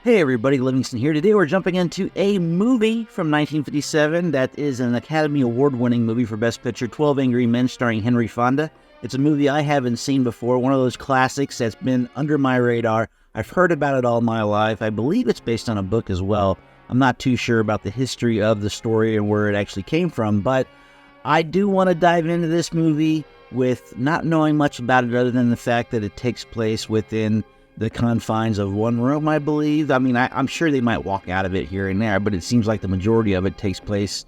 Hey everybody, Livingston here. Today we're jumping into a movie from 1957 that is an Academy Award-winning movie for Best Picture, 12 Angry Men, starring Henry Fonda. It's a movie I haven't seen before, one of those classics that's been under my radar. I've heard about it all my life. I believe it's based on a book as well. I'm not too sure about the history of the story and where it actually came from, but I do want to dive into this movie with not knowing much about it other than the fact that it takes place within the confines of one room, I believe. I mean, I'm sure they might walk out of it here and there, but it seems like the majority of it takes place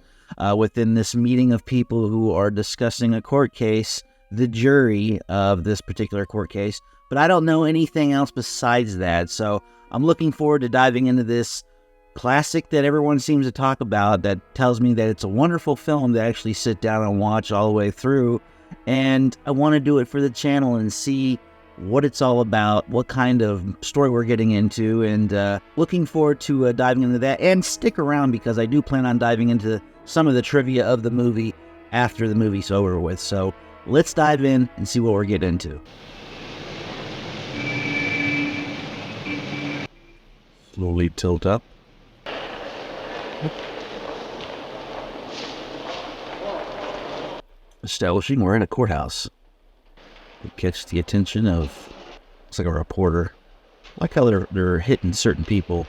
within this meeting of people who are discussing a court case, the jury of this particular court case. But I don't know anything else besides that, so I'm looking forward to diving into this classic that everyone seems to talk about that tells me that it's a wonderful film to actually sit down and watch all the way through. And I want to do it for the channel and see what it's all about, what kind of story we're getting into, and looking forward to diving into that. And stick around because I do plan on diving into some of the trivia of the movie after the movie's over with. So let's dive in and see what we're getting into. Slowly tilt up. Establishing we're in a courthouse. It catch the attention of, it's like a reporter. I like how they're hitting certain people.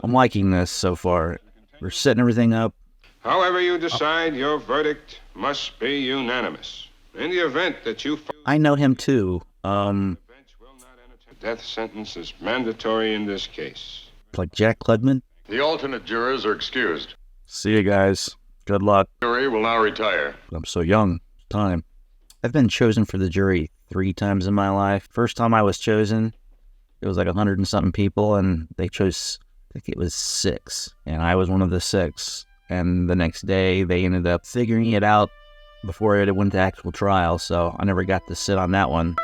I'm liking this so far. We're setting everything up. However you decide, your verdict must be unanimous. In the event that you... I know him too. Death sentence is mandatory in this case. Like Jack Klugman. The alternate jurors are excused. See you guys. Good luck. Jury will now retire. I'm so young. Time. I've been chosen for the jury 3 times in my life. First time I was chosen, it was like 100 and something people, and they chose, I think it was 6, and I was one of the 6. And the next day, they ended up figuring it out before it went to actual trial, so I never got to sit on that one.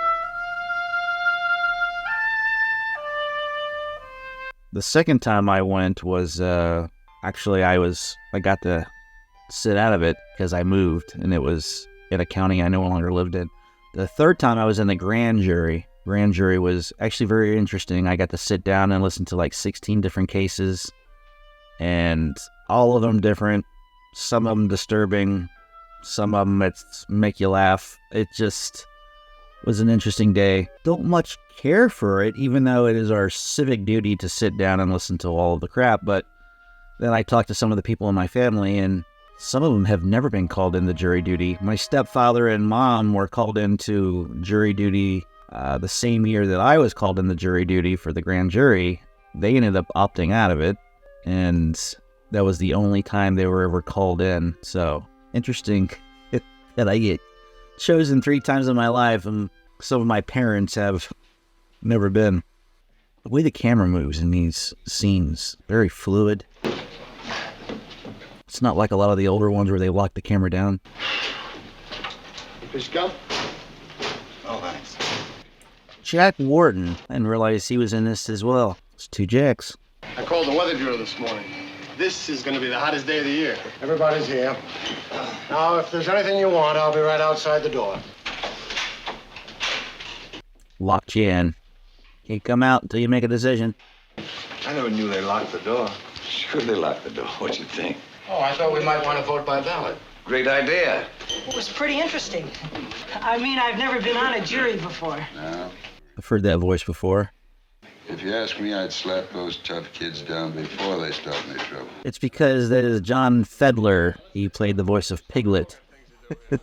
The second time I went was, actually I got to sit out of it because I moved, and it was in a county I no longer lived in. The third time I was in the grand jury. Grand jury was actually very interesting. I got to sit down and listen to like 16 different cases, and all of them different. Some of them disturbing, some of them make you laugh. It just was an interesting day. Don't much care for it, even though it is our civic duty to sit down and listen to all of the crap. But then I talked to some of the people in my family, and some of them have never been called into jury duty. My stepfather and mom were called into jury duty the same year that I was called into jury duty for the grand jury. They ended up opting out of it, and that was the only time they were ever called in. So interesting that I get chosen 3 times in my life, and some of my parents have never been. The way the camera moves in these scenes, very fluid. It's not like a lot of the older ones where they lock the camera down. Fish gum? Oh, thanks. Jack Warden. I didn't realize he was in this as well. It's 2 Jacks. I called the weather bureau this morning. This is going to be the hottest day of the year. Everybody's here. Now, if there's anything you want, I'll be right outside the door. Locked you in. Can't come out until you make a decision. I never knew they locked the door. Sure they locked the door. What'd you think? Oh, I thought we might want to vote by ballot. Great idea. It was pretty interesting. I mean, I've never been on a jury before. No. I've heard that voice before. If you ask me, I'd slap those tough kids down before they start any trouble. It's because that is John Fedler. He played the voice of Piglet.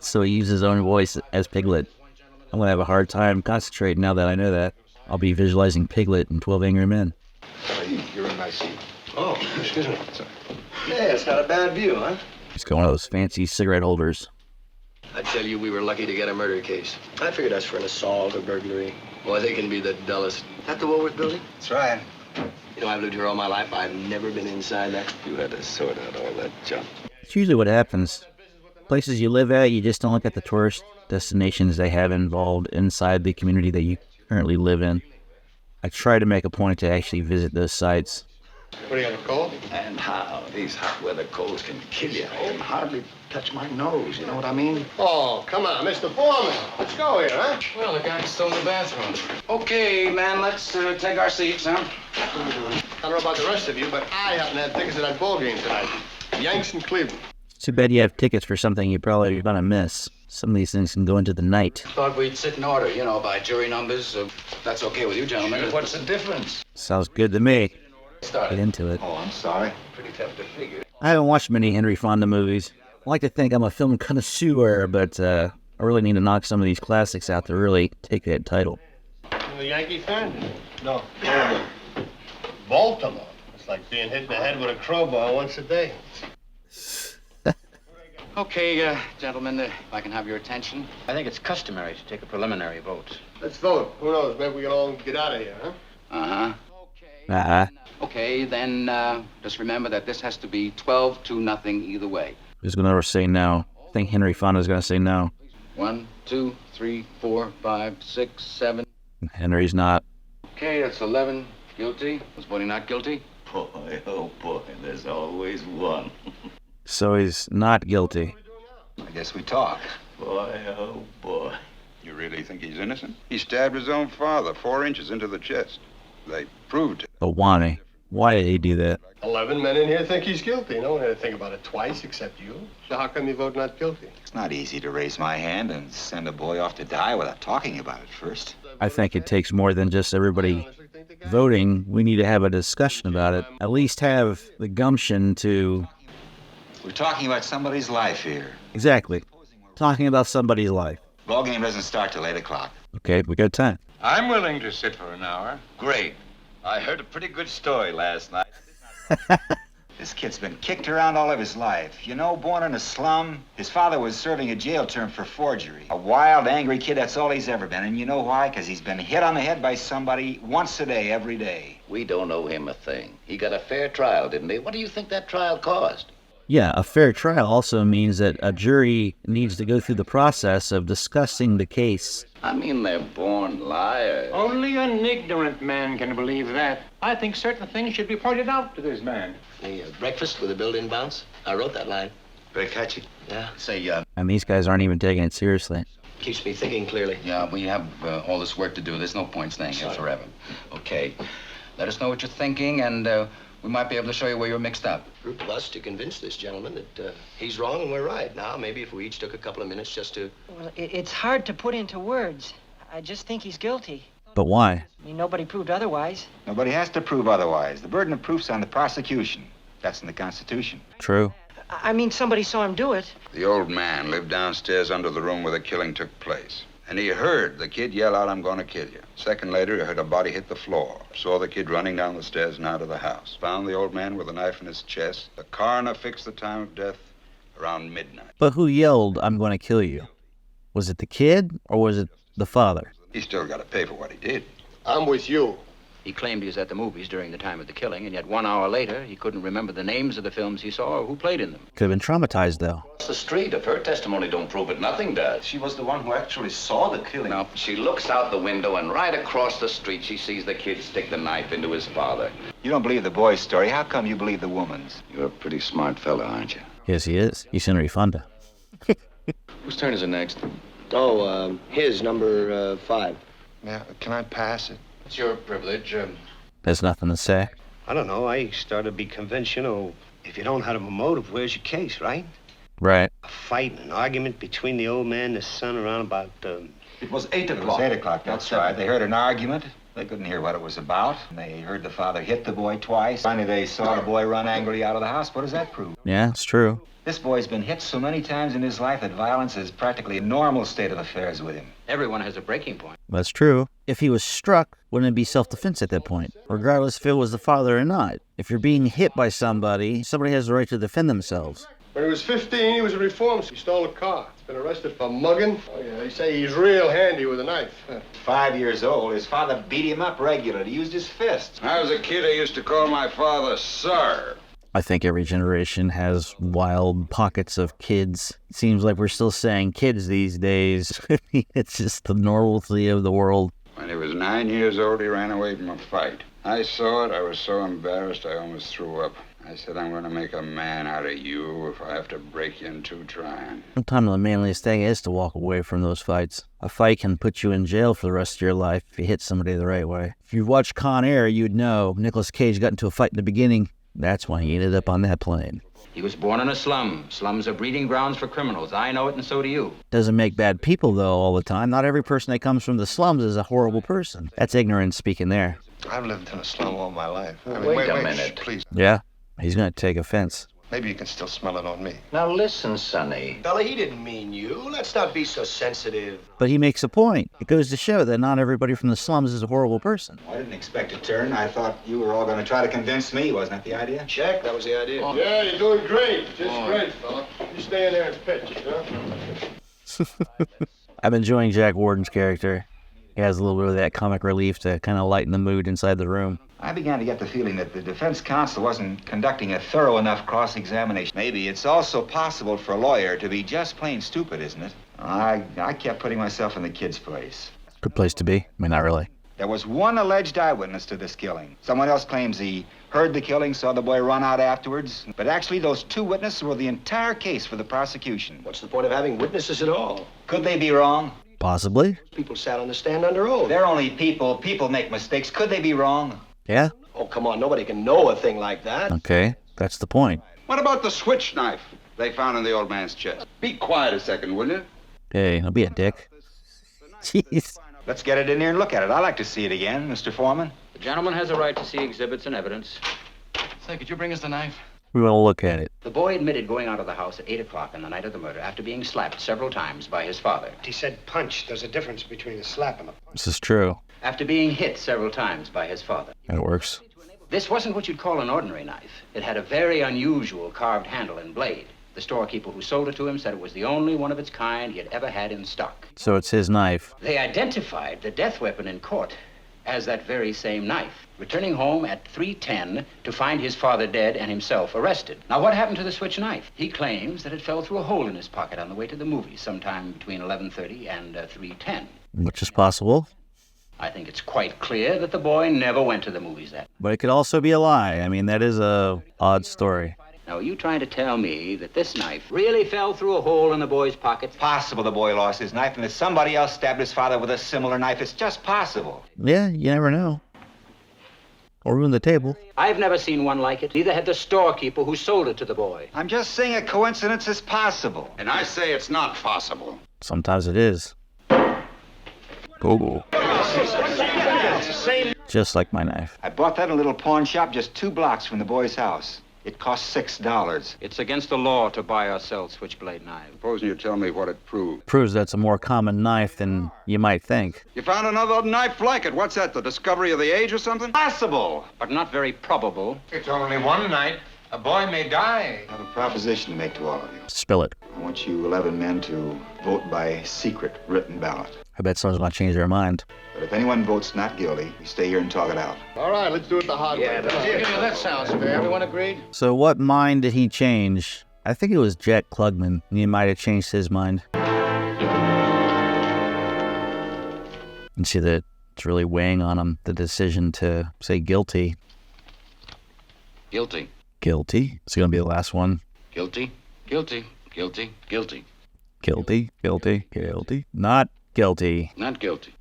So he used his own voice as Piglet. I'm going to have a hard time concentrating now that I know that. I'll be visualizing Piglet in 12 Angry Men. You're in my seat. Oh, excuse me. Sorry. Yeah, it's got a bad view, huh? He's got one of those fancy cigarette holders. I tell you, we were lucky to get a murder case. I figured that's for an assault or burglary. Boy, they can be the dullest. That the Woolworth building? That's right. You know, I've lived here all my life. I've never been inside that. You had to sort out all that junk. It's usually what happens. Places you live at, you just don't look at the tourist destinations they have involved inside the community that you currently live in. I try to make a point to actually visit those sites. What, do you got a cold? And how? These hot weather colds can kill you. I can hardly touch my nose, you know what I mean? Oh, come on, Mr. Foreman. Let's go here, huh? Well, the guy's still in the bathroom. Okay, man, let's take our seats, huh? I don't know about the rest of you, but I happen to have tickets to that ball game tonight. Yanks and Cleveland. It's too bad you have tickets for something you're probably gonna miss. Some of these things can go into the night. Thought we'd sit in order, you know, by jury numbers. That's okay with you, gentlemen. What's the difference? Sounds good to me. Start Get into it. Oh, I'm sorry. Pretty tough to figure. I haven't watched many Henry Fonda movies. I like to think I'm a film connoisseur, but I really need to knock some of these classics out to really take that title. You a Yankee fan? No. Baltimore. It's like being hit in the head with a crowbar once a day. Okay, gentlemen, if I can have your attention. I think it's customary to take a preliminary vote. Let's vote. Who knows? Maybe we can all get out of here, huh? Uh-huh. Okay, then just remember that this has to be 12-0 either way. Who's going to say no? I think Henry Fonda's going to say no. 1, 2, 3, 4, 5, 6, 7. Henry's not. Okay, that's 11. Guilty. Was Bonnie not guilty? Boy, oh boy, there's always one. So he's not guilty. I guess we talk. Boy, oh boy. You really think he's innocent? He stabbed his own father 4 inches into the chest. They proved it. But why? Why did he do that? 11 men in here think he's guilty. No one had to think about it twice except you. So how come you vote not guilty? It's not easy to raise my hand and send a boy off to die without talking about it first. I think it takes more than just everybody voting. We need to have a discussion about it. At least have the gumption to... We're talking about somebody's life here. Exactly. Talking about somebody's life. Ball game doesn't start till 8 o'clock. Okay, we got time. I'm willing to sit for an hour. Great. I heard a pretty good story last night. This kid's been kicked around all of his life. You know, born in a slum. His father was serving a jail term for forgery. A wild, angry kid, that's all he's ever been. And you know why? Because he's been hit on the head by somebody once a day, every day. We don't owe him a thing. He got a fair trial, didn't he? What do you think that trial cost? Yeah, a fair trial also means that a jury needs to go through the process of discussing the case. I mean, they're born liars. Only an ignorant man can believe that. I think certain things should be pointed out to this man. The breakfast with a built-in bounce? I wrote that line. Very catchy. Yeah. Say, And these guys aren't even taking it seriously. keeps me thinking clearly. Yeah, we have all this work to do. There's no point staying here forever. Okay. Let us know what you're thinking, and we might be able to show you where you're mixed up. Group of us to convince this gentleman that he's wrong and we're right. Now, maybe if we each took a couple of minutes just to... Well, it's hard to put into words. I just think he's guilty. But why? I mean, nobody proved otherwise. Nobody has to prove otherwise. The burden of proof's on the prosecution. That's in the Constitution. True. I mean, somebody saw him do it. The old man lived downstairs under the room where the killing took place. And he heard the kid yell out, "I'm going to kill you." Second later, he heard a body hit the floor. Saw the kid running down the stairs and out of the house. Found the old man with a knife in his chest. The coroner fixed the time of death around midnight. But who yelled, "I'm going to kill you"? Was it the kid or was it the father? He still got to pay for what he did. I'm with you. He claimed he was at the movies during the time of the killing, and yet 1 hour later, he couldn't remember the names of the films he saw or who played in them. Could have been traumatized, though. Across the street, if her testimony don't prove it, nothing does. She was the one who actually saw the killing. Now, she looks out the window, and right across the street, she sees the kid stick the knife into his father. You don't believe the boy's story. How come you believe the woman's? You're a pretty smart fella, aren't you? Yes, he is. He's Henry Fonda. Whose turn is it next? Oh, his, number 5. Yeah, can I pass it? It's your privilege. There's nothing to say. I don't know. I started to be convinced, you know, if you don't have a motive, where's your case, right? Right. A fight, an argument between the old man and his son around about, It was 8 o'clock. It was 8 o'clock, that's right. They heard an argument. They couldn't hear what it was about. They heard the father hit the boy twice. Finally, they saw the boy run angrily out of the house. What does that prove? Yeah, it's true. This boy's been hit so many times in his life that violence is practically a normal state of affairs with him. Everyone has a breaking point. That's true. If he was struck, wouldn't it be self-defense at that point? Regardless if it was the father or not. If you're being hit by somebody, somebody has the right to defend themselves. when he was 15, he was a reformist. He stole a car. He's been arrested for mugging. Oh, yeah, they say he's real handy with a knife. 5 years old, his father beat him up regularly. He used his fists. When I was a kid, I used to call my father Sir. I think every generation has wild pockets of kids. It seems like we're still saying kids these days. It's just the normalcy of the world. When he was 9 years old, he ran away from a fight. I saw it. I was so embarrassed I almost threw up. I said, I'm going to make a man out of you if I have to break you in two trying. Sometimes the manliest thing is to walk away from those fights. A fight can put you in jail for the rest of your life if you hit somebody the right way. If you've watched Con Air, you'd know Nicolas Cage got into a fight in the beginning. That's why he ended up on that plane. He was born in a slum. Slums are breeding grounds for criminals. I know it, and so do you. Doesn't make bad people, though, all the time. Not every person that comes from the slums is a horrible person. That's ignorance speaking there. I've lived in a slum all my life. Wait a minute. Please. Yeah, he's going to take offense. Maybe you can still smell it on me. Now listen, Sonny. Fella, he didn't mean you. Let's not be so sensitive. But he makes a point. It goes to show that not everybody from the slums is a horrible person. I didn't expect a turn. I thought you were all going to try to convince me. Wasn't that the idea? Check, that was the idea. Oh. Yeah, you're doing great. Just great, fella. You stay in there and pitch, huh? I'm enjoying Jack Warden's character. He has a little bit of that comic relief to kind of lighten the mood inside the room. I began to get the feeling that the defense counsel wasn't conducting a thorough enough cross-examination. Maybe it's also possible for a lawyer to be just plain stupid, isn't it? I kept putting myself in the kid's place. Good place to be. I mean, not really. There was one alleged eyewitness to this killing. Someone else claims he heard the killing, saw the boy run out afterwards. But actually, those two witnesses were the entire case for the prosecution. What's the point of having witnesses at all? Could they be wrong? Possibly. People sat on the stand under oath. They're only people. People make mistakes. Could they be wrong? Yeah? Oh, come on. Nobody can know a thing like that. Okay, that's the point. What about the switch knife they found in the old man's chest? Be quiet a second, will you? Hey, don't be a dick. Jeez. Let's get it in here and look at it. I'd like to see it again, Mr. Foreman. The gentleman has a right to see exhibits and evidence. Say, could you bring us the knife? We want to look at it. The boy admitted going out of the house at 8 o'clock on the night of the murder after being slapped several times by his father. He said punch. There's a difference between a slap and a punch. This is true. After being hit several times by his father. That works. This wasn't what you'd call an ordinary knife. It had a very unusual carved handle and blade. The storekeeper who sold it to him said it was the only one of its kind he had ever had in stock. So it's his knife. They identified the death weapon in court as that very same knife, returning home at 3:10 to find his father dead and himself arrested. Now, what happened to the switch knife? He claims that it fell through a hole in his pocket on the way to the movies sometime between 11:30 and 3:10. Which is possible. I think it's quite clear that the boy never went to the movies that. But it could also be a lie. I mean, that is a odd story. Now, are you trying to tell me that this knife really fell through a hole in the boy's pocket? Possible the boy lost his knife and that somebody else stabbed his father with a similar knife. It's just possible. Yeah, you never know. Or ruin the table. I've never seen one like it. Neither had the storekeeper who sold it to the boy. I'm just saying a coincidence is possible. And I say it's not possible. Sometimes it is. Go. Just like my knife. I bought that in a little pawn shop just 2 blocks from the boy's house. It cost $6. It's against the law to buy or sell switchblade knives. Supposing you tell me what it proved. Proves that's a more common knife than you might think. You found another knife like it. What's that, the discovery of the age or something? Possible. But not very probable. It's only one night. A boy may die. I have a proposition to make to all of you. Spill it. I want you 11 men to vote by secret written ballot. I bet someone's going to change their mind. But if anyone votes not guilty, you stay here and talk it out. All right, let's do it the hard way. Yeah, that sounds fair. Everyone agreed? So what mind did he change? I think it was Jack Klugman. He might have changed his mind. And see that it's really weighing on him, the decision to say guilty. Guilty. Guilty. It's going to be the last one. Guilty. Guilty. Guilty. Guilty. Guilty. Guilty. Guilty. Not guilty. Not guilty.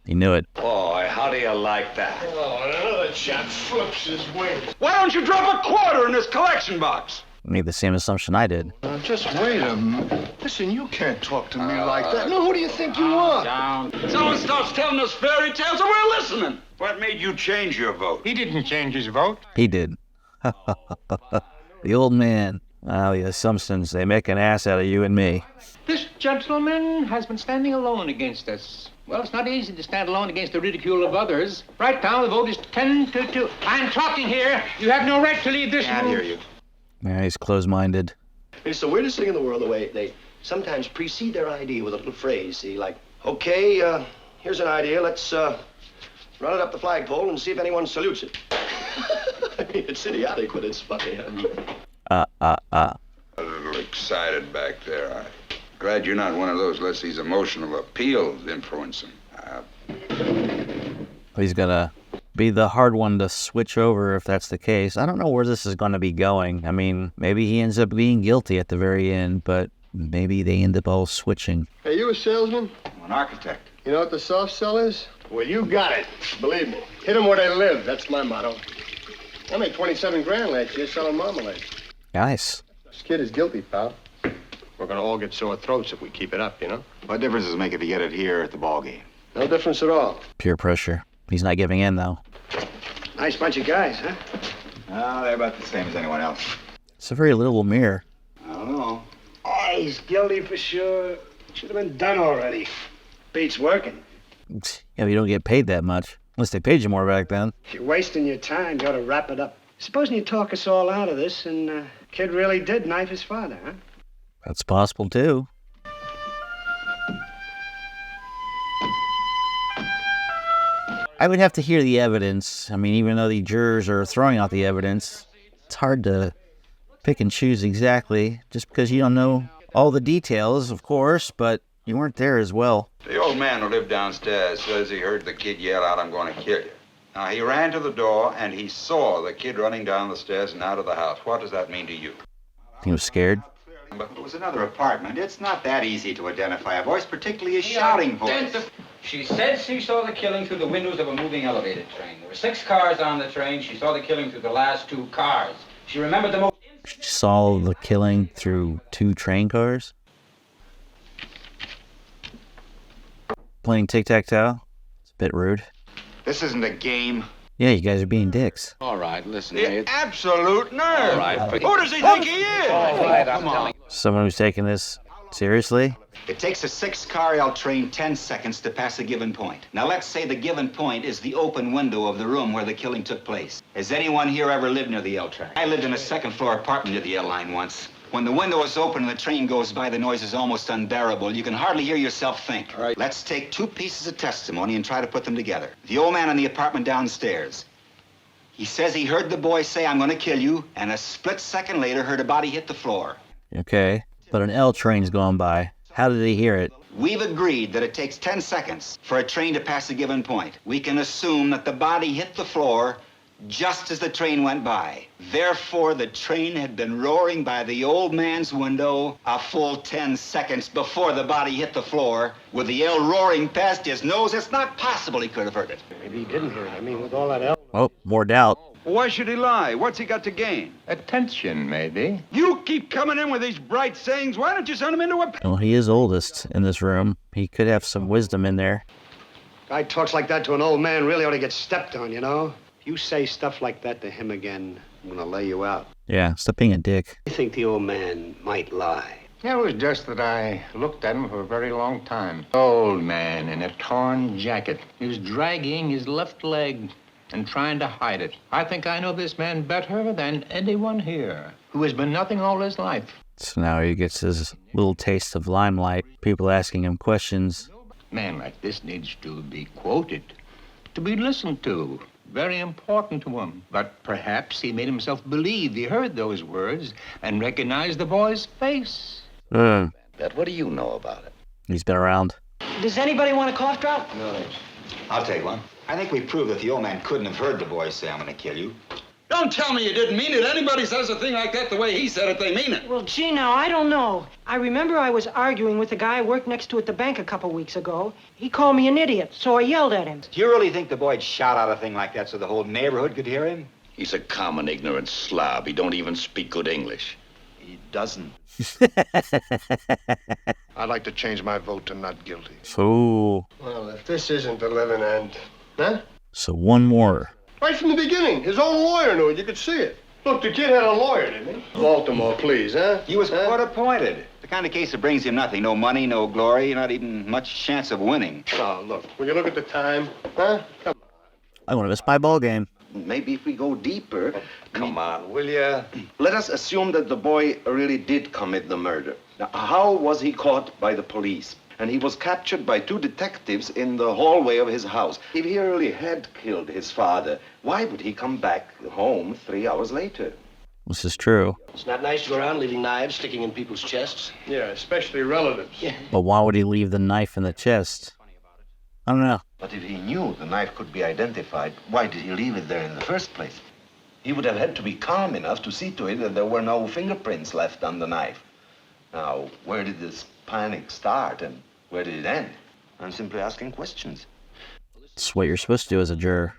He knew it. Boy, how do you like that? Oh, and another chap flips his wings. Why don't you drop a quarter in this collection box? Made the same assumption I did. Just wait a minute. Listen, you can't talk to me like that. No, who do you think you are? Down. Someone starts telling us fairy tales and we're listening. What made you change your vote? He didn't change his vote. He did. The old man. Well, the assumptions, they make an ass out of you and me. This gentleman has been standing alone against us. Well, it's not easy to stand alone against the ridicule of others. Right now, the vote is 10-2. I'm talking here. You have no right to leave this room. Can't hear you. Yeah, he's closed-minded. It's the weirdest thing in the world, the way they sometimes precede their idea with a little phrase. See, like, okay, here's an idea. Let's run it up the flagpole and see if anyone salutes it. I mean, it's idiotic, but it's funny. I mean. A little excited back there. I'm glad you're not one of those lets these emotional appeals influence him. He's gonna Be the hard one to switch over if that's the case. I don't know where this is going to be going. I mean, maybe he ends up being guilty at the very end, but maybe they end up all switching. Hey, you a salesman? I'm an architect. You know what the soft sell is? Well, you got it. Believe me. Hit them where they live. That's my motto. I made 27 grand last year selling marmalade. Nice. This kid is guilty, pal. We're gonna all get sore throats if we keep it up, you know? What difference does it make if you get it here at the ball game? No difference at all. Peer pressure. He's not giving in, though. Nice bunch of guys, huh? Oh, they're about the same as anyone else. It's a very little mirror. I don't know. Oh, he's guilty for sure. Should have been done already. Beats working. Yeah, but you don't get paid that much. Unless they paid you more back then. If you're wasting your time, you ought to wrap it up. Supposing you talk us all out of this, and kid really did knife his father, huh? That's possible, too. I would have to hear the evidence. I mean, even though the jurors are throwing out the evidence, it's hard to pick and choose exactly, just because you don't know all the details, of course, but you weren't there as well. The old man who lived downstairs says he heard the kid yell out, "I'm going to kill you." Now, he ran to the door, and he saw the kid running down the stairs and out of the house. What does that mean to you? He was scared. But it was another apartment. It's not that easy to identify a voice, particularly a shouting voice. She said she saw the killing through the windows of a moving elevated train. There were 6 cars on the train. She saw the killing through the last 2 cars. She remembered the most... She saw the killing through 2 train cars. Playing tic-tac-toe. It's a bit rude. This isn't a game. Yeah, you guys are being dicks. All right, listen, The absolute nerve. All right, Who does he think he is? All right, I'm telling you. Someone who's taking this seriously? It takes a 6-car L train 10 seconds to pass a given point. Now, let's say the given point is the open window of the room where the killing took place. Has anyone here ever lived near the L track? I lived in a second-floor apartment near the L line once. When the window is open and the train goes by, the noise is almost unbearable. You can hardly hear yourself think. All right. Let's take 2 pieces of testimony and try to put them together. The old man in the apartment downstairs. He says he heard the boy say, "I'm going to kill you," and a split second later heard a body hit the floor. Okay, but an L train's going by. How did he hear it? We've agreed that it takes 10 seconds for a train to pass a given point. We can assume that the body hit the floor just as the train went by. Therefore, the train had been roaring by the old man's window a full 10 seconds before the body hit the floor. With the L roaring past his nose, it's not possible he could have heard it. Maybe he didn't hear it. I mean, with all that L. Oh, more doubt. Why should he lie? What's he got to gain? Attention, maybe. You keep coming in with these bright sayings. Why don't you send him into a... Well, he is oldest in this room. He could have some wisdom in there. Guy talks like that to an old man really ought to get stepped on, you know? If you say stuff like that to him again, I'm gonna lay you out. Yeah, stop being a dick. I think the old man might lie. Yeah, it was just that I looked at him for a very long time. Old man in a torn jacket. He was dragging his left leg and trying to hide it. I think I know this man better than anyone here, who has been nothing all his life. So now he gets his little taste of limelight. People asking him questions. A man like this needs to be quoted, to be listened to. Very important to him. But perhaps he made himself believe he heard those words and recognized the boy's face. But what do you know about it? He's been around. Does anybody want a cough drop? No. I'll take one. I think we proved that the old man couldn't have heard the boy say, "I'm going to kill you." Don't tell me you didn't mean it. Anybody says a thing like that the way he said it, they mean it. Well, gee, now, I don't know. I remember I was arguing with the guy I worked next to at the bank a couple weeks ago. He called me an idiot, so I yelled at him. Do you really think the boy'd shout out a thing like that so the whole neighborhood could hear him? He's a common ignorant slob. He don't even speak good English. He doesn't. I'd like to change my vote to not guilty. So, Well, if this isn't the living end, huh? so one more. Right from the beginning, his own lawyer knew it. You could see it. Look, the kid had a lawyer, didn't he? Baltimore, please, huh? He was court appointed. The kind of case that brings him nothing. No money, no glory, not even much chance of winning. Oh, look, when you look at the time, huh? Come I want to miss my ball game. Maybe if we go deeper. Come on, will ya? Let us assume that the boy really did commit the murder. Now, how was he caught by the police? And he was captured by 2 detectives in the hallway of his house. If he really had killed his father, why would he come back home 3 hours later? This is true. It's not nice to go around leaving knives sticking in people's chests. Yeah, especially relatives. Yeah. But why would he leave the knife in the chest? I don't know. But if he knew the knife could be identified, why did he leave it there in the first place? He would have had to be calm enough to see to it that there were no fingerprints left on the knife. Now, where did this panic start and where did it end? I'm simply asking questions. It's what you're supposed to do as a juror.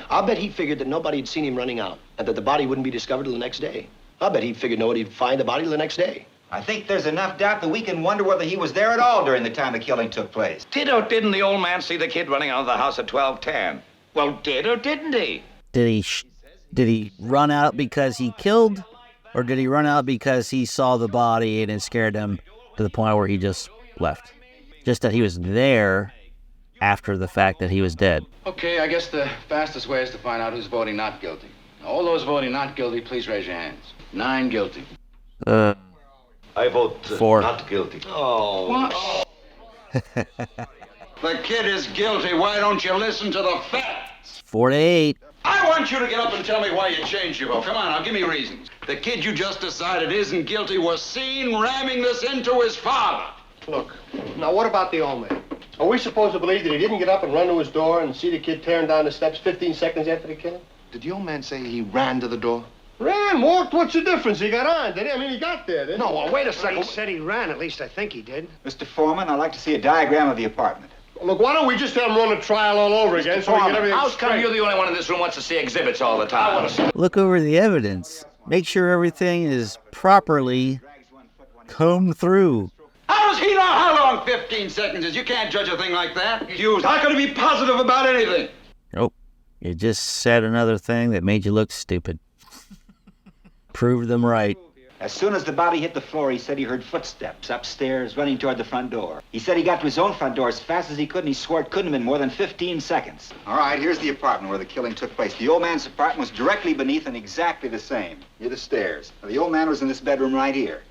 I'll bet he figured that nobody had seen him running out and that the body wouldn't be discovered till the next day. I'll bet he figured nobody'd find the body till the next day. I think there's enough doubt that we can wonder whether he was there at all during the time the killing took place. Did or didn't the old man see the kid running out of the house at 12:10? Well, did or didn't he? Did he run out because he killed, or did he run out because he saw the body and it scared him to the point where he just left? Just that he was there after the fact that he was dead. Okay, I guess the fastest way is to find out who's voting not guilty. All those voting not guilty, please raise your hands. 9 guilty. I vote 4. not guilty. Oh. What? The kid is guilty. Why don't you listen to the facts? 4 to 8. I want you to get up and tell me why you changed your vote. Come on, now, give me reasons. The kid you just decided isn't guilty was seen ramming this into his father. Look, now what about the old man? Are we supposed to believe that he didn't get up and run to his door and see the kid tearing down the steps 15 seconds after the killing? Did the old man say he ran to the door? Ran, walked, what's the difference? He got on, did he? I mean, he got there, didn't he? No, well, wait a second. He said he ran, at least I think he did. Mr. Foreman, I'd like to see a diagram of the apartment. Look, why don't we just have him run a trial all over again so we can get everything How come straight? you're the only one in this room who wants to see exhibits all the time? Look over the evidence. Make sure everything is properly combed through. How does he know how long 15 seconds is? You can't judge a thing like that. How can he be positive about anything? Nope. You just said another thing that made you look stupid. Proved them right. As soon as the body hit the floor, he said he heard footsteps upstairs running toward the front door. He said he got to his own front door as fast as he could, and he swore it couldn't have been more than 15 seconds. All right, here's the apartment where the killing took place. The old man's apartment was directly beneath and exactly the same, near the stairs. Now, the old man was in this bedroom right here.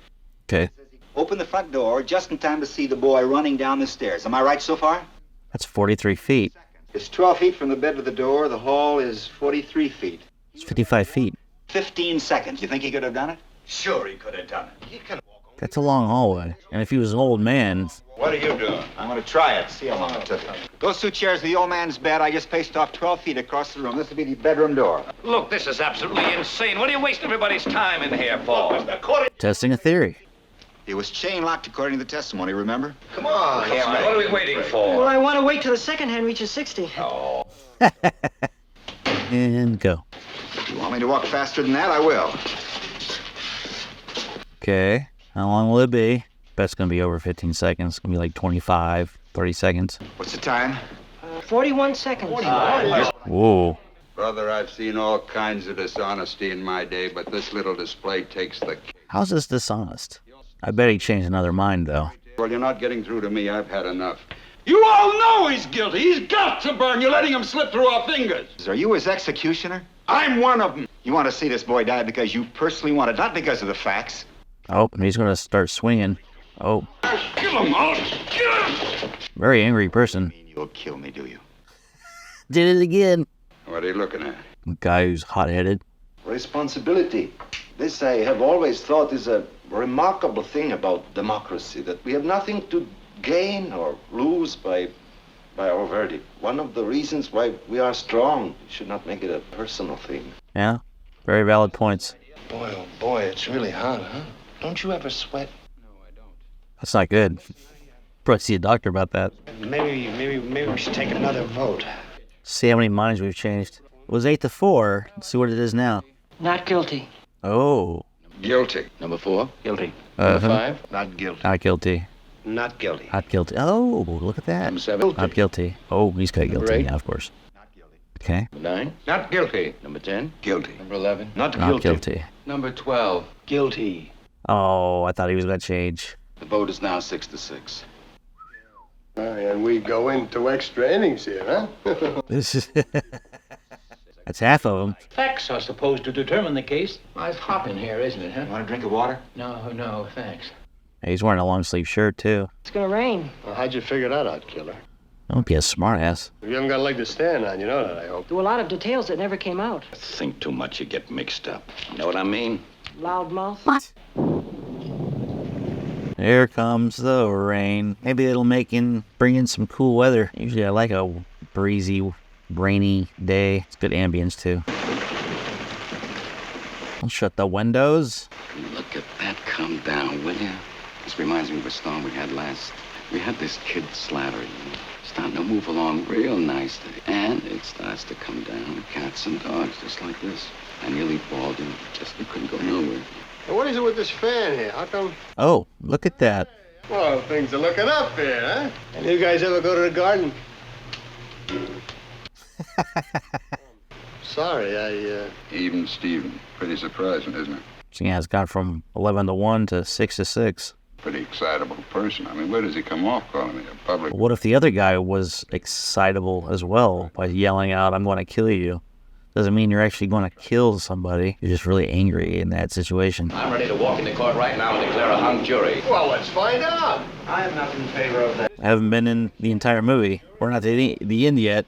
Okay. Opened the front door just in time to see the boy running down the stairs. Am I right so far? That's 43 feet. It's 12 feet from the bed to the door. The hall is 43 feet. It's 55 feet. 15 seconds. You think he could have done it? Sure he could have done it. He can. That's a long hallway. And if he was an old man, What are you doing? I'm going to try it. See how long it took. Those 2 chairs are the old man's bed. I just paced off 12 feet across the room. This will be the bedroom door. Look, this is absolutely insane. What are you wasting everybody's time in here for? testing a theory. It was chain locked according to the testimony, remember? Come on. What are we waiting for? Well, I want to wait till the second hand reaches 60. And go. If you want me to walk faster than that, I will. Okay. How long will it be? Bet's going to be over 15 seconds. It's going to be like 25, 30 seconds. What's the time? 41 seconds. Whoa. Brother, I've seen all kinds of dishonesty in my day, but this little display takes the cake. How's this dishonest? I bet he changed another mind, though. Well, you're not getting through to me. I've had enough. You all know he's guilty. He's got to burn. You're letting him slip through our fingers. Are you his executioner? I'm one of them. You want to see this boy die because you personally want it, not because of the facts. Oh, and he's going to start swinging. Oh, Kill him, Mort. Kill him. very angry person. You'll kill me, do you? Did it again. What are you looking at? Guy who's hot-headed. Responsibility. This I have always thought is a remarkable thing about democracy, that we have nothing to gain or lose by our verdict. One of the reasons why we are strong, we should not make it a personal thing. Yeah, very valid points. Boy, oh boy, it's really hot, huh? Don't you ever sweat? That's not good. Probably see a doctor about that. Maybe we should take another vote. See how many minds we've changed. It was 8 to 4. Let's see what it is now. Not guilty. Oh. Guilty. Number 4. Guilty. Number 5. Not guilty. Not guilty. Not guilty. Not guilty. Oh, look at that. Number 7. Not guilty. Oh, he's got Number guilty. 8. Yeah, of course. Okay. Number 9. Not guilty. Number 10. Guilty. Number 11. Not Not guilty. Number 12. Guilty. Oh, I thought he was going to change. The vote is now 6 to 6. And we go into extra innings here, huh? This is... That's half of them. Facts are supposed to determine the case. Well, it's hot in here, isn't it, huh? Want a drink of water? No, thanks. Hey, he's wearing a long sleeve shirt, too. It's going to rain. Well, how'd you figure that out, killer? Don't be a smart ass. You haven't got a leg to stand on, you know that, I hope. There were a lot of details that never came out. Think too much, you get mixed up. You know what I mean? Loudmouth. What? Here comes the rain. Maybe it'll bring in some cool weather. Usually I like a breezy, rainy day. It's good ambience too. I'll shut the windows. Look at that come down, will you? This reminds me of a storm we had last. We had this kid Slatter, starting to move along real nicely. And it starts to come down. Cats and dogs, just like this. I nearly balled him. Just we couldn't go nowhere. Now, what is it with this fan here? How come? Oh, look at that. Well, things are looking up here, huh? And you guys ever go to the garden? Sorry, Even Steven. Pretty surprising, isn't it? Yeah, it's gone from 11 to 1 to 6 to 6. Pretty excitable person. I mean, where does he come off calling me a public? What if the other guy was excitable as well by yelling out, "I'm going to kill you"? Doesn't mean you're actually going to kill somebody. You're just really angry in that situation. I'm ready to walk into court right now and declare a hung jury. well, let's find out. I have nothing in favor of that. I haven't been in the entire movie. We're not at the end yet.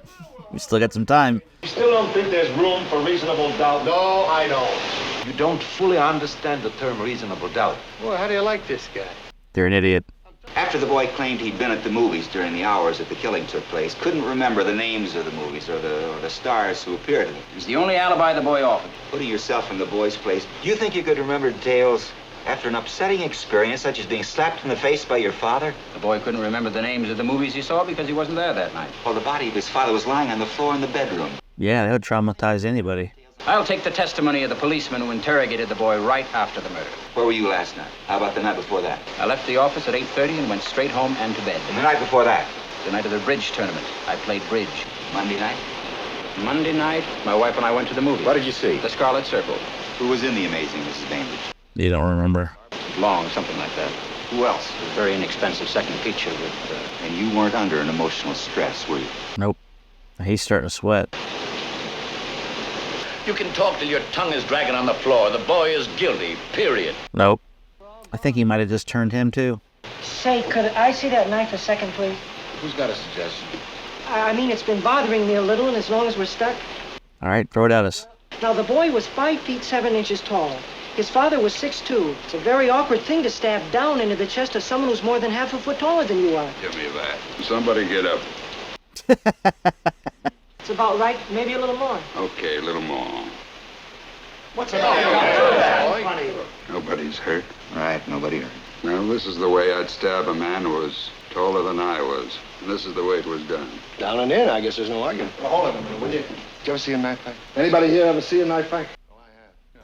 We still got some time. You still don't think there's room for reasonable doubt? No, I don't. You don't fully understand the term reasonable doubt. Well, how do you like this guy? They're an idiot. After the boy claimed he'd been at the movies during the hours that the killing took place, couldn't remember the names of the movies or the stars who appeared in them. It was the only alibi the boy offered. Putting yourself in the boy's place, do you think you could remember details after an upsetting experience such as being slapped in the face by your father? The boy couldn't remember the names of the movies he saw because he wasn't there that night. Well, the body of his father was lying on the floor in the bedroom. Yeah, that would traumatize anybody. I'll take the testimony of the policeman who interrogated the boy right after the murder. Where were you last night? How about the night before that? I left the office at 8:30 and went straight home and to bed. And the night before that? The night of the bridge tournament, I played bridge. Monday night? Monday night, my wife and I went to the movies. What did you see? The Scarlet Circle. Who was in The Amazing Mrs. Bainbridge? You don't remember. Long, something like that. Who else? A very inexpensive second feature with... And you weren't under an emotional stress, were you? Nope. He's starting to sweat. You can talk till your tongue is dragging on the floor. The boy is guilty, period. Nope. I think he might have just turned him too. Say, could I see that knife a second, please? Who's got a suggestion? I mean, it's been bothering me a little, and as long as we're stuck... All right, throw it at us. Now, the boy was 5 feet 7 inches tall. His father was 6'2". It's a very awkward thing to stab down into the chest of someone who's more than half a foot taller than you are. Give me that. Somebody get up. It's about right, maybe a little more. Okay, a little more. What's it all Funny. Nobody's hurt. Right, nobody hurt. Now, this is the way I'd stab a man who was taller than I was. And this is the way it was done. Down and in, I guess there's no argument. Well, hold on a minute, will you? Did you ever see a knife fight? Anybody here ever see a knife fight?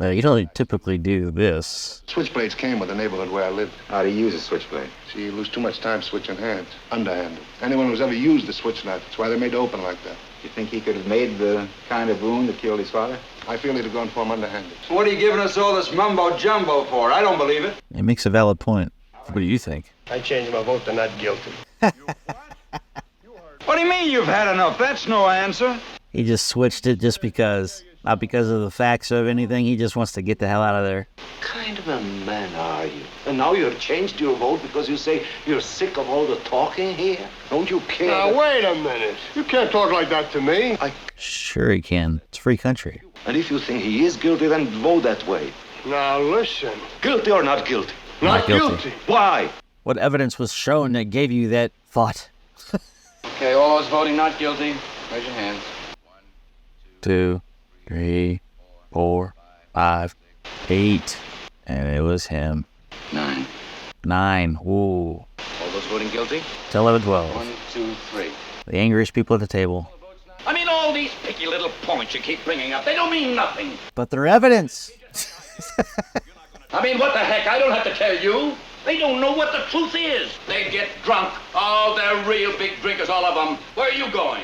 You don't typically do this. Switchblades came with the neighborhood where I lived. How to use a switchblade? See, you lose too much time switching hands. Underhanded. Anyone who's ever used the switch knife, that's why they're made to open like that. You think he could have made the kind of wound that killed his father? I feel he'd have gone for him underhanded. So what are you giving us all this mumbo-jumbo for? I don't believe it. It makes a valid point. What do you think? I changed my vote to not guilty. What do you mean you've had enough? That's no answer. He just switched it just because. Not because of the facts of anything. He just wants to get the hell out of there. What kind of a man are you? And now you've changed your vote because you say you're sick of all the talking here? Don't you care? Now, wait a minute. You can't talk like that to me. Sure he can. It's a free country. And if you think he is guilty, then vote that way. Now, listen. Guilty or not guilty? Not guilty. Why? What evidence was shown that gave you that thought? Okay, all those voting not guilty, raise your hands. 2, 3, 4, 5, 8. And it was him. 9. 9. Ooh. All those voting guilty? 11, 12. 1, 2, 3. The angriest people at the table. I mean, all these picky little points you keep bringing up, they don't mean nothing. But they're evidence. I mean, what the heck? I don't have to tell you. They don't know what the truth is. They get drunk. Oh, they're real big drinkers, all of them. Where are you going?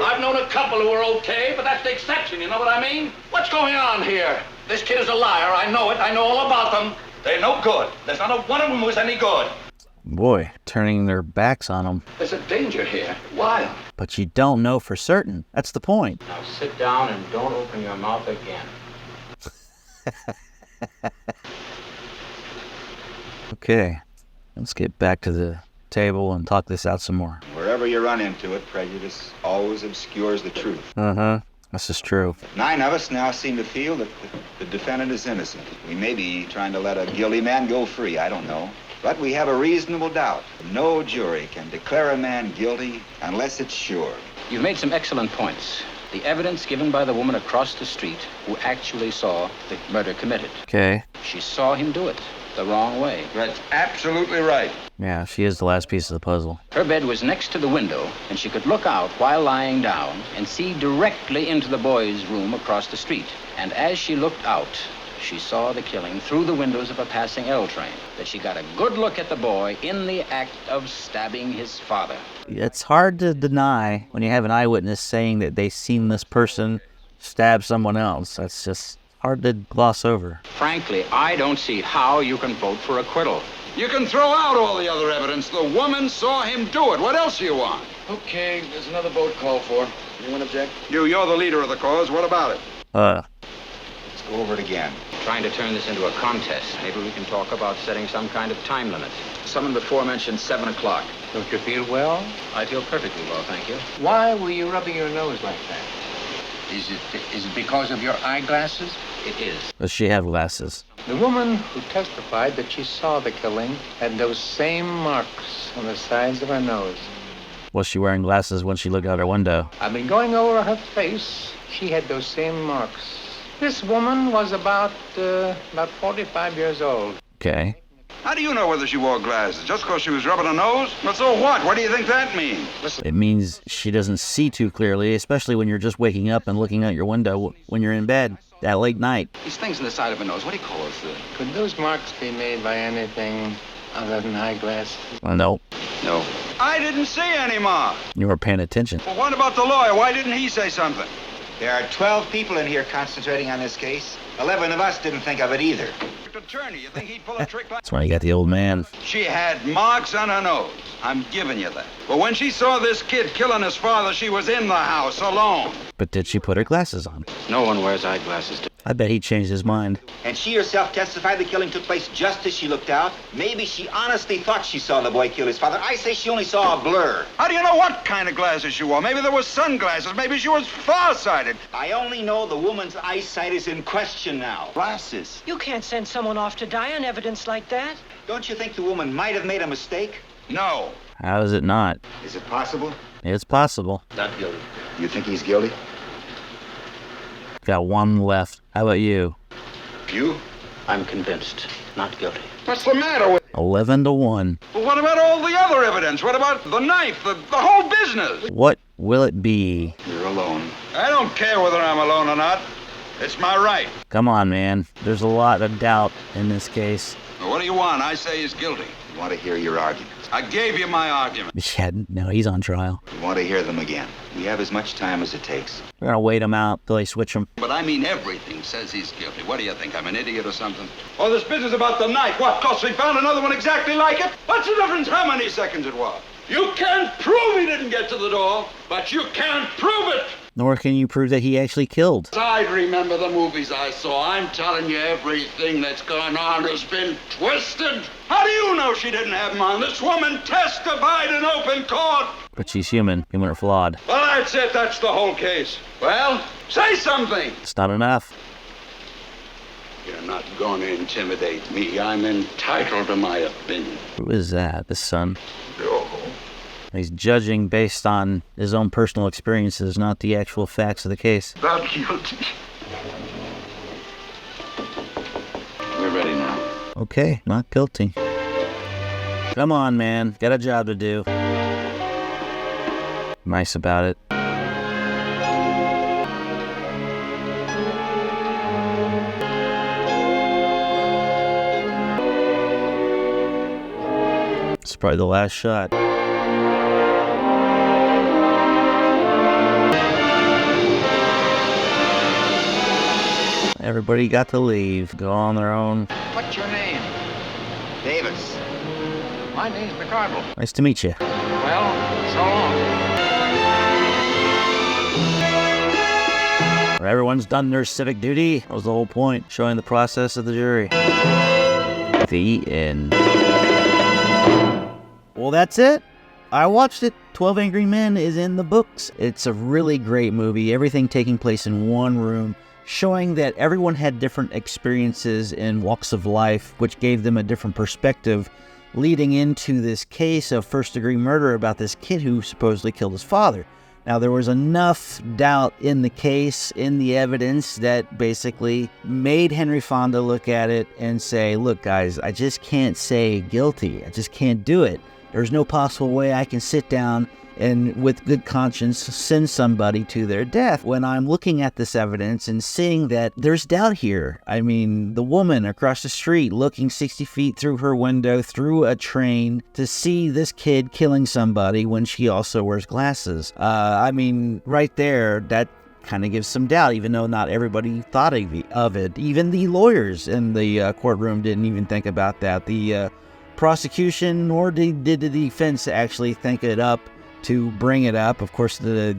I've known a couple who are okay, but that's the exception, you know what I mean? What's going on here? This kid is a liar. I know it. I know all about them. They're no good. There's not a one of them who's any good. Boy, turning their backs on them. There's a danger here. Why? But you don't know for certain. That's the point. Now sit down and don't open your mouth again. Okay, let's get back to the table and talk this out some more. Wherever you run into it, prejudice always obscures the truth. Uh-huh. This is true. 9 of us now seem to feel that the defendant is innocent. We may be trying to let a guilty man go free, I don't know. But we have a reasonable doubt. No jury can declare a man guilty unless it's sure. You've made some excellent points. The evidence given by the woman across the street who actually saw the murder committed. Okay. She saw him do it the wrong way. That's absolutely right. Yeah, she is the last piece of the puzzle. Her bed was next to the window, and she could look out while lying down and see directly into the boy's room across the street. And as she looked out, she saw the killing through the windows of a passing L train. That she got a good look at the boy in the act of stabbing his father. It's hard to deny when you have an eyewitness saying that they seen this person stab someone else. That's just hard to gloss over. Frankly, I don't see how you can vote for acquittal. You can throw out all the other evidence. The woman saw him do it. What else do you want? Okay, there's another vote called for. Anyone object? You're the leader of the cause. What about it? Let's go over it again. Trying to turn this into a contest. Maybe we can talk about setting some kind of time limit. Someone before mentioned 7 o'clock. Don't you feel well? I feel perfectly well, thank you. Why were you rubbing your nose like that? Is it because of your eyeglasses? It is. Does she have glasses? The woman who testified that she saw the killing had those same marks on the sides of her nose. Was she wearing glasses when she looked out her window? I've been going over her face. She had those same marks. This woman was about 45 years old. Okay. How do you know whether she wore glasses? Just because she was rubbing her nose? Well, so what? What do you think that means? It means she doesn't see too clearly, especially when you're just waking up and looking out your window when you're in bed that late night. These things on the side of her nose, what do you call those? Could those marks be made by anything other than eyeglasses? No. No. I didn't see any mark. You were paying attention. Well, what about the lawyer? Why didn't he say something? There are 12 people in here concentrating on this case. 11 of us didn't think of it either. Attorney, you think he'd pull a trick like That's why you got the old man. She had marks on her nose. I'm giving you that. But when she saw this kid killing his father, she was in the house alone. But did she put her glasses on? No one wears eyeglasses. I bet he changed his mind. And she herself testified the killing took place just as she looked out. Maybe she honestly thought she saw the boy kill his father. I say she only saw a blur. How do you know what kind of glasses she wore? Maybe there were sunglasses. Maybe she was farsighted. I only know the woman's eyesight is in question now. Glasses. You can't send someone off to die on evidence like that. Don't you think the woman might have made a mistake? No. How is it not? Is it possible? It's possible. Not guilty. You think he's guilty? Got one left. How about you? You? I'm convinced. Not guilty. What's the matter with 11-1. Well, what about all the other evidence? What about the knife, the whole business? What will it be? You're alone. I don't care whether I'm alone or not. It's my right. Come on, man. There's a lot of doubt in this case. Well, what do you want? I say he's guilty. You want to hear your arguments. I gave you my argument. Yeah, no, he's on trial. You want to hear them again. We have as much time as it takes. We're gonna wait him out till they switch him. But I mean everything says he's guilty. What do you think? I'm an idiot or something? Oh, this business about the knife. What? 'Cause we found another one exactly like it? What's the difference how many seconds it was? You can't prove he didn't get to the door, but you can't prove it. Nor can you prove that he actually killed. I remember the movies I saw. I'm telling you, everything that's gone on has been twisted. How do you know she didn't have him on? This woman testified in open court. But she's human. Human are flawed. Well, that's it. That's the whole case. Well, say something. It's not enough. You're not going to intimidate me. I'm entitled to my opinion. Who is that? The son? No. He's judging based on his own personal experiences, not the actual facts of the case. Not guilty. We're ready now. Okay, not guilty. Come on, man. Got a job to do. Nice about it. It's probably the last shot. Everybody got to leave, go on their own. What's your name? Davis. My name's McCardle. Nice to meet you. Well, so long. Everyone's done their civic duty. That was the whole point, showing the process of the jury. The end. Well, that's it. I watched it. 12 Angry Men is in the books. It's a really great movie, everything taking place in one room, showing that everyone had different experiences in walks of life, which gave them a different perspective, leading into this case of first-degree murder about this kid who supposedly killed his father. Now, there was enough doubt in the case, in the evidence, that basically made Henry Fonda look at it and say, look, guys, I just can't say guilty. I just can't do it. There's no possible way I can sit down and with good conscience send somebody to their death when I'm looking at this evidence and seeing that there's doubt here. I mean, the woman across the street looking 60 feet through her window through a train to see this kid killing somebody when she also wears glasses. I mean, right there, that kind of gives some doubt, even though not everybody thought of it. Even the lawyers in the courtroom didn't even think about that. The prosecution nor did the defense actually think it up to bring it up. Of course, the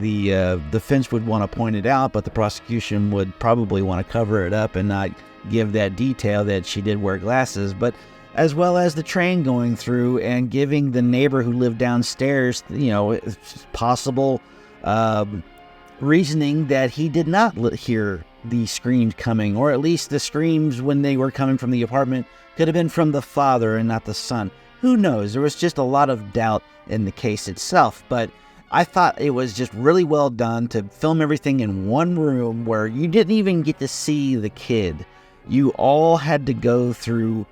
defense would want to point it out, but the prosecution would probably want to cover it up and not give that detail that she did wear glasses. But as well as the train going through and giving the neighbor who lived downstairs, possible reasoning that he did not hear the screams coming, or at least the screams when they were coming from the apartment could have been from the father and not the son. Who knows? There was just a lot of doubt in the case itself, but I thought it was just really well done to film everything in one room where you didn't even get to see the kid. You all had to go through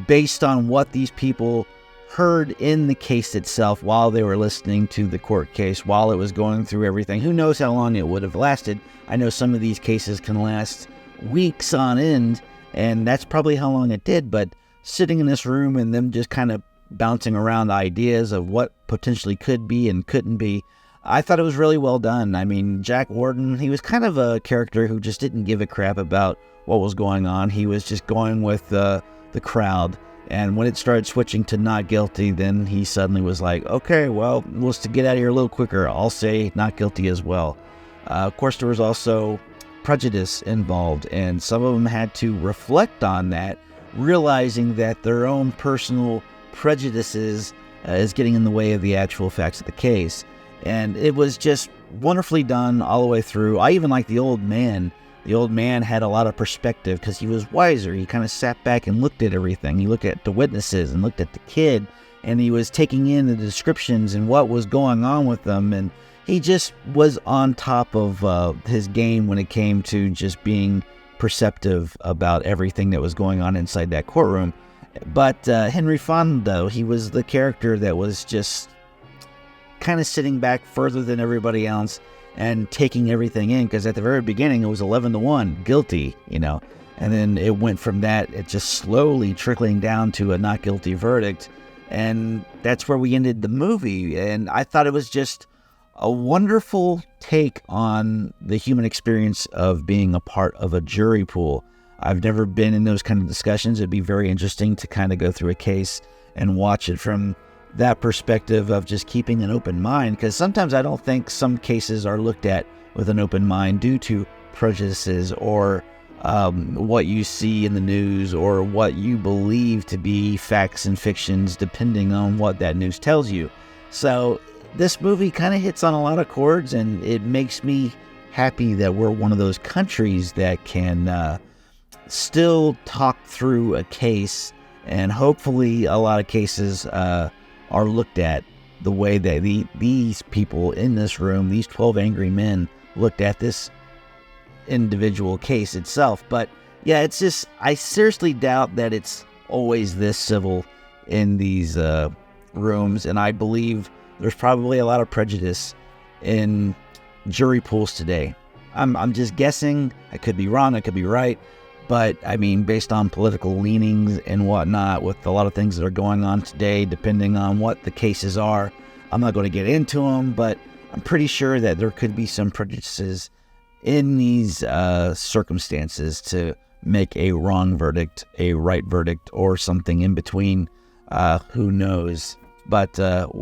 based on what these people heard in the case itself while they were listening to the court case, while it was going through everything. Who knows how long it would have lasted? I know some of these cases can last weeks on end, and that's probably how long it did, but sitting in this room and them just kind of bouncing around ideas of what potentially could be and couldn't be, I thought it was really well done. I mean, Jack Warden, he was kind of a character who just didn't give a crap about what was going on. He was just going with the crowd. And when it started switching to not guilty, then he suddenly was like, okay, well, let's to get out of here a little quicker, I'll say not guilty as well. Of course, there was also prejudice involved, and some of them had to reflect on that, realizing that their own personal prejudices is getting in the way of the actual facts of the case. And it was just wonderfully done all the way through. I even like the old man. The old man had a lot of perspective because he was wiser. He kind of sat back and looked at everything. He looked at the witnesses and looked at the kid, and he was taking in the descriptions and what was going on with them. And he just was on top of his game when it came to just being perceptive about everything that was going on inside that courtroom. But Henry Fonda, he was the character that was just kind of sitting back further than everybody else and taking everything in, because at the very beginning it was 11-1 guilty, and then it went from that, it just slowly trickling down to a not guilty verdict, and that's where we ended the movie. And I thought it was just a wonderful take on the human experience of being a part of a jury pool. I've never been in those kind of discussions. It'd be very interesting to kind of go through a case and watch it from that perspective of just keeping an open mind, because sometimes I don't think some cases are looked at with an open mind due to prejudices or what you see in the news or what you believe to be facts and fictions, depending on what that news tells you. So this movie kind of hits on a lot of chords, and it makes me happy that we're one of those countries that can still talk through a case, and hopefully a lot of cases are looked at the way that these people in this room, these 12 angry men, looked at this individual case itself. But yeah, it's just, I seriously doubt that it's always this civil in these rooms, and I believe there's probably a lot of prejudice in jury pools today. I'm just guessing. I could be wrong, I could be right. But, I mean, based on political leanings and whatnot, with a lot of things that are going on today, depending on what the cases are, I'm not going to get into them, but I'm pretty sure that there could be some prejudices in these circumstances to make a wrong verdict, a right verdict, or something in between. Who knows? But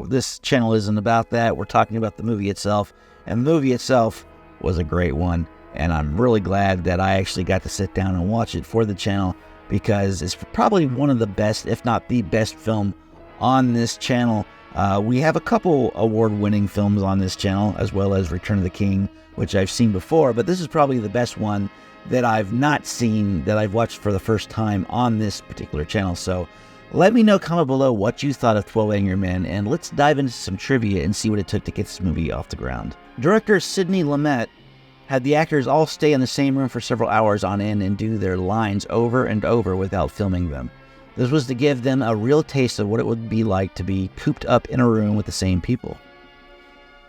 this channel isn't about that. We're talking about the movie itself, and the movie itself was a great one. And I'm really glad that I actually got to sit down and watch it for the channel, because it's probably one of the best, if not the best film on this channel. We have a couple award-winning films on this channel, as well as Return of the King, which I've seen before, but this is probably the best one that I've not seen, that I've watched for the first time on this particular channel. So let me know, comment below what you thought of 12 Angry Men, and let's dive into some trivia and see what it took to get this movie off the ground. Director Sydney Lumet had the actors all stay in the same room for several hours on end and do their lines over and over without filming them. This was to give them a real taste of what it would be like to be cooped up in a room with the same people.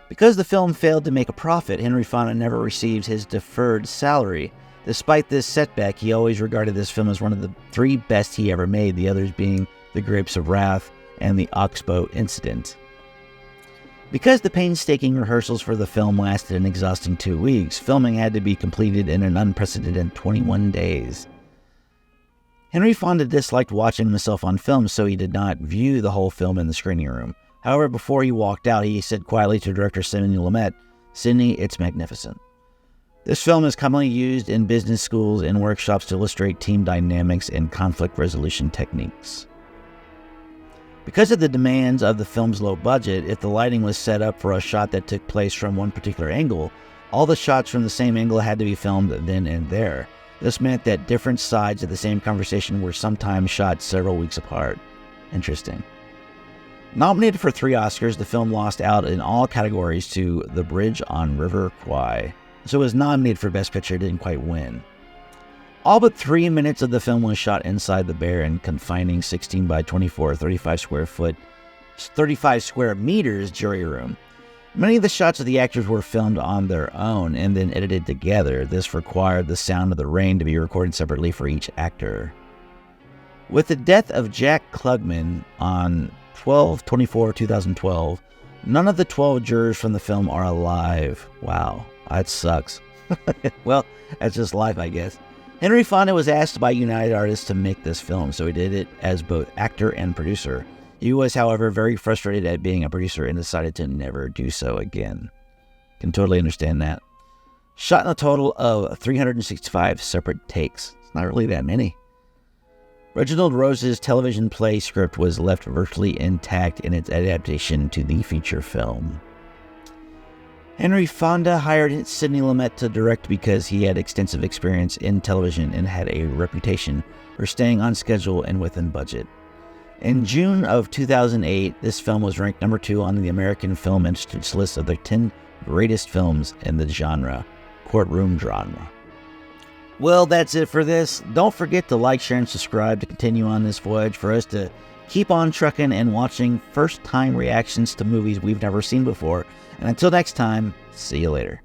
Because the film failed to make a profit, Henry Fonda never received his deferred salary. Despite this setback, he always regarded this film as one of the 3 best he ever made, the others being The Grapes of Wrath and the Oxbow Incident. Because the painstaking rehearsals for the film lasted an exhausting 2 weeks, filming had to be completed in an unprecedented 21 days. Henry Fonda disliked watching himself on film, so he did not view the whole film in the screening room. However, before he walked out, he said quietly to director Sydney Lumet, "Sydney, it's magnificent." This film is commonly used in business schools and workshops to illustrate team dynamics and conflict resolution techniques. Because of the demands of the film's low budget, if the lighting was set up for a shot that took place from one particular angle, all the shots from the same angle had to be filmed then and there. This meant that different sides of the same conversation were sometimes shot several weeks apart. Interesting. Nominated for 3 Oscars, the film lost out in all categories to The Bridge on River Kwai. So it was nominated for Best Picture, didn't quite win. All but 3 minutes of the film was shot inside the bare and confining 16 by 24, 35 square meters jury room. Many of the shots of the actors were filmed on their own and then edited together. This required the sound of the rain to be recorded separately for each actor. With the death of Jack Klugman on 12/24/2012, none of the 12 jurors from the film are alive. Wow. That sucks. Well, that's just life, I guess. Henry Fonda was asked by United Artists to make this film, so he did it as both actor and producer. He was, however, very frustrated at being a producer and decided to never do so again. Can totally understand that. Shot in a total of 365 separate takes. It's not really that many. Reginald Rose's television play script was left virtually intact in its adaptation to the feature film. Henry Fonda hired Sydney Lumet to direct because he had extensive experience in television and had a reputation for staying on schedule and within budget. In June of 2008, this film was ranked number 2 on the American Film Institute's list of the 10 greatest films in the genre, courtroom drama. Well, that's it for this. Don't forget to like, share, and subscribe to continue on this voyage for us to keep on trucking and watching first-time reactions to movies we've never seen before. And until next time, see you later.